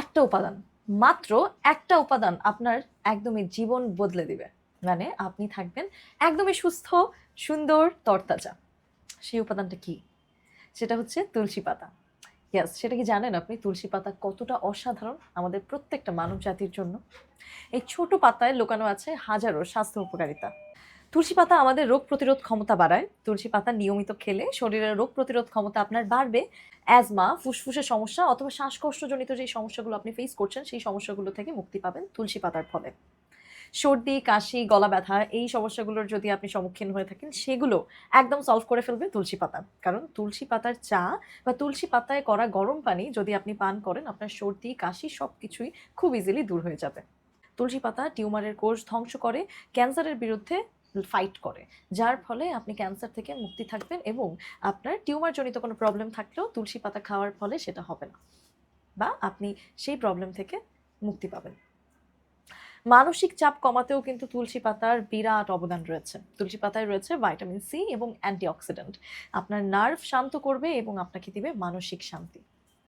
একটা উপাদান, মাত্র একটা উপাদান আপনার একদমই জীবন বদলে দিবে। মানে আপনি থাকবেন একদমই সুস্থ, সুন্দর, তরতাজা। সেই উপাদানটা কি? সেটা হচ্ছে তুলসী পাতা। ইয়েস, সেটা কি জানেন আপনি তুলসী পাতা কতটা অসাধারণ আমাদের প্রত্যেকটা মানব জাতির জন্য? এই ছোট পাতায় লুকানো আছে হাজারো স্বাস্থ্য উপকারিতা। তুলসী পাতা আমাদের রোগ প্রতিরোধ ক্ষমতা বাড়ায়। তুলসী পাতা নিয়মিত খেলে শরীরের রোগ প্রতিরোধ ক্ষমতা আপনার বাড়বে। অ্যাজমা, ফুসফুসের সমস্যা অথবা শ্বাসকষ্টজনিত যে সমস্যাগুলো আপনি ফেস করছেন সেই সমস্যাগুলো থেকে মুক্তি পাবেন তুলসী পাতার ফলে। সর্দি, কাশি, গলা ব্যথা এই সমস্যাগুলোর যদি আপনি সম্মুখীন হয়ে থাকেন সেগুলো একদম সলভ করে ফেলবে তুলসী পাতা। কারণ তুলসী পাতার চা বা তুলসী পাতায় করা গরম পানি যদি আপনি পান করেন আপনার সর্দি, কাশি সবকিছুই খুব ইজিলি দূর হয়ে যাবে। তুলসী পাতা টিউমারের কোষ ধ্বংস করে, ক্যান্সারের বিরুদ্ধে ফাইট করে, যার ফলে আপনি ক্যান্সার থেকে মুক্তি থাকবেন এবং আপনার টিউমার জনিত কোনো প্রবলেম থাকলেও তুলসী পাতা খাওয়ার ফলে সেটা হবে না, বা আপনি সেই প্রবলেম থেকে মুক্তি পাবেন। মানসিক চাপ কমাতেও কিন্তু তুলসী পাতার বিরাট অবদান রয়েছে। তুলসী পাতায় রয়েছে ভাইটামিন সি এবং অ্যান্টিঅক্সিডেন্ট। আপনার নার্ভ শান্ত করবে এবং আপনাকে দিবে মানসিক শান্তি।